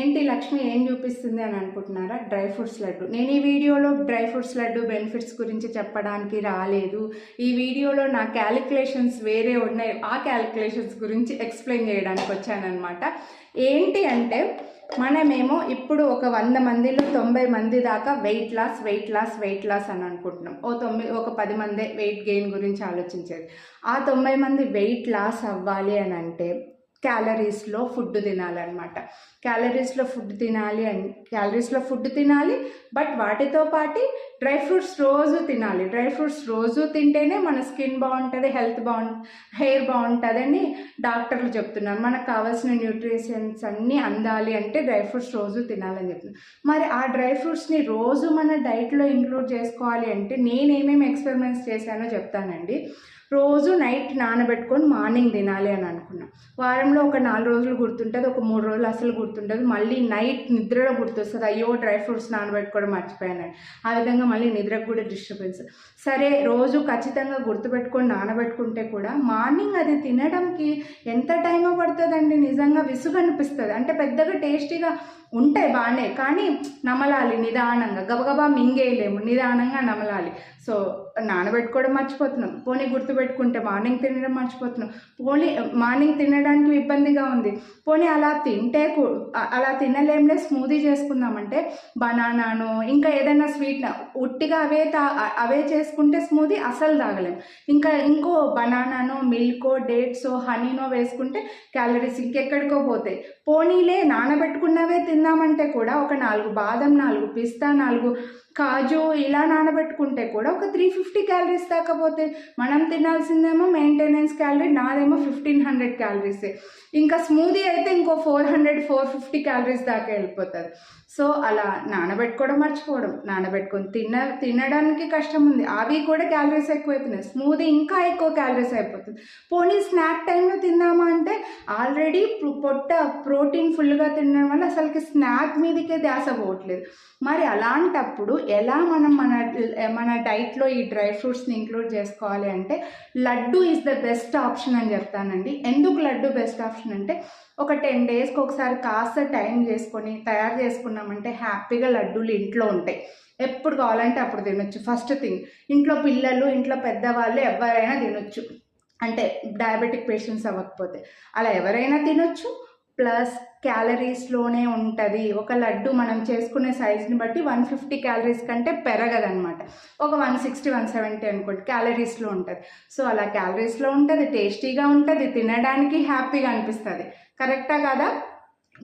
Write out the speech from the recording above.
ఏంటి లక్ష్మి ఏం చూపిస్తుంది అని అనుకుంటున్నారా? Dry fruits laddu. నేను ఈ వీడియోలో డ్రై ఫ్రూట్స్ లడ్డు బెనిఫిట్స్ గురించి చెప్పడానికి రాలేదు. ఈ వీడియోలో నా క్యాలిక్యులేషన్స్ వేరే ఉన్నాయి, ఆ క్యాలిక్యులేషన్స్ గురించి ఎక్స్ప్లెయిన్ చేయడానికి వచ్చానమాట. ఏంటి అంటే మనమేమో ఇప్పుడు ఒక 100 మందిలో 90 మంది దాకా వెయిట్ లాస్ అని అనుకుంటున్నాం. ఒక 10 మందే వెయిట్ గెయిన్ గురించి ఆలోచించేది. ఆ 90 మంది వెయిట్ లాస్ అవ్వాలి అని అంటే క్యాలరీస్లో ఫుడ్ తినాలన్నమాట. క్యాలరీస్లో ఫుడ్ తినాలి, బట్ వాటితో పాటు డ్రై ఫ్రూట్స్ రోజు తినాలి. డ్రై ఫ్రూట్స్ రోజు తింటేనే మన స్కిన్ బాగుంటుంది, హెయిర్ బాగుంటుందని డాక్టర్లు చెప్తున్నారు. మనకు కావాల్సిన న్యూట్రిషన్స్ అన్నీ అందాలి అంటే డ్రై ఫ్రూట్స్ రోజు తినాలని చెప్తున్నారు. మరి ఆ డ్రై ఫ్రూట్స్ని రోజు మన డైట్లో ఇంక్లూడ్ చేసుకోవాలి అంటే నేనేమేమి ఎక్స్పెరిమెంట్స్ చేశానో చెప్తానండి. రోజు నైట్ నానబెట్టుకొని మార్నింగ్ తినాలి అని అనుకున్నాం. వారంలో ఒక 4 రోజులు గుర్తుంటుంది, ఒక 3 రోజులు అసలు గుర్తుంటుంది. మళ్ళీ నైట్ నిద్రలో గుర్తొస్తుంది, అయ్యో డ్రై ఫ్రూట్స్ నానబెట్టుకోవడం మర్చిపోయాను. ఆ విధంగా మళ్ళీ నిద్రకు కూడా డిస్టర్బెన్స్. సరే రోజు ఖచ్చితంగా గుర్తుపెట్టుకొని నానబెట్టుకుంటే కూడా మార్నింగ్ అది తినడానికి ఎంత టైం పడుతుందండి? నిజంగా విసుగు అనిపిస్తుంది. అంటే పెద్దగా టేస్టీగా ఉంటాయి బాగానే, కానీ నమలాలి నిదానంగా, గబగబా మింగేయలేము, నిదానంగా నమలాలి. సో నానబెట్టుకోవడం మర్చిపోతున్నాం, పోనీ గుర్తుపెట్టుకుంటే మార్నింగ్ తినడం మర్చిపోతున్నాం, పోనీ మార్నింగ్ తినడానికి ఇబ్బందిగా ఉంది, పోనీ అలా తినలేంలే స్మూదీ చేసుకుందామంటే బనానాను ఇంకా ఏదైనా స్వీట్ ఉట్టిగా అవే చేసుకుంటే స్మూదీ అసలు తాగలేం. ఇంకో బనానానో మిల్కో డేట్సో హనీనో వేసుకుంటే క్యాలరీస్ ఇంకెక్కడికో పోతాయి. పోనీలే నానబెట్టుకున్నవే తిందామంటే కూడా ఒక 4 బాదం, 4 పిస్తా, 4 కాజు ఇలా నానబెట్టుకుంటే కూడా ఒక 350 క్యాలరీస్ దాకా పోతాయి. మనం తినాల్సిందేమో మెయింటెనెన్స్ క్యాలరీ, నాదేమో 1500 క్యాలరీసే. ఇంకా స్మూదీ అయితే ఇంకో 450 క్యాలరీస్ దాకా వెళ్ళిపోతుంది. సో అలా నానబెట్టుకోవడం మర్చిపోవడం, నానబెట్టుకొని తినడానికి కష్టం ఉంది, అవి కూడా క్యాలరీస్ ఎక్కువైపోయినాయి. స్మూదీ ఇంకా ఎక్కువ క్యాలరీస్ అయిపోతుంది. పోనీ స్నాక్ టైంలో తిందామా అంటే ఆల్రెడీ ప్రోటీన్ ఫుల్గా తినడం వల్ల అసలుకి స్నాక్ మీదకే ధ్యాస పోవట్లేదు. మరి అలాంటప్పుడు ఎలా మనం మన డైట్లో ఈ డ్రై ఫ్రూట్స్ని ఇంక్లూడ్ చేసుకోవాలి అంటే laddu is the best option అని చెప్తానండి. ఎందుకు లడ్డు బెస్ట్ ఆప్షన్ అంటే ఒక 10 డేస్కి ఒకసారి కాస్త టైం చేసుకొని తయారు చేసుకున్నామంటే హ్యాపీగా లడ్డూలు ఇంట్లో ఉంటాయి. ఎప్పుడు కావాలంటే అప్పుడు తినొచ్చు. ఫస్ట్ థింగ్, ఇంట్లో పిల్లలు, ఇంట్లో పెద్దవాళ్ళు ఎవరైనా తినొచ్చు. అంటే డయాబెటిక్ పేషెంట్స్ అవ్వకపోతే అలా ఎవరైనా తినొచ్చు. ప్లస్ క్యాలరీస్లోనే ఉంటుంది. ఒక లడ్డు మనం చేసుకునే సైజుని బట్టి 150 క్యాలరీస్ కంటే పెరగదనమాట. ఒక 160, 170 అనుకోండి క్యాలరీస్లో ఉంటుంది. సో అలా క్యాలరీస్లో ఉంటుంది, టేస్టీగా ఉంటుంది, తినడానికి హ్యాపీగా అనిపిస్తుంది. కరెక్టా కదా?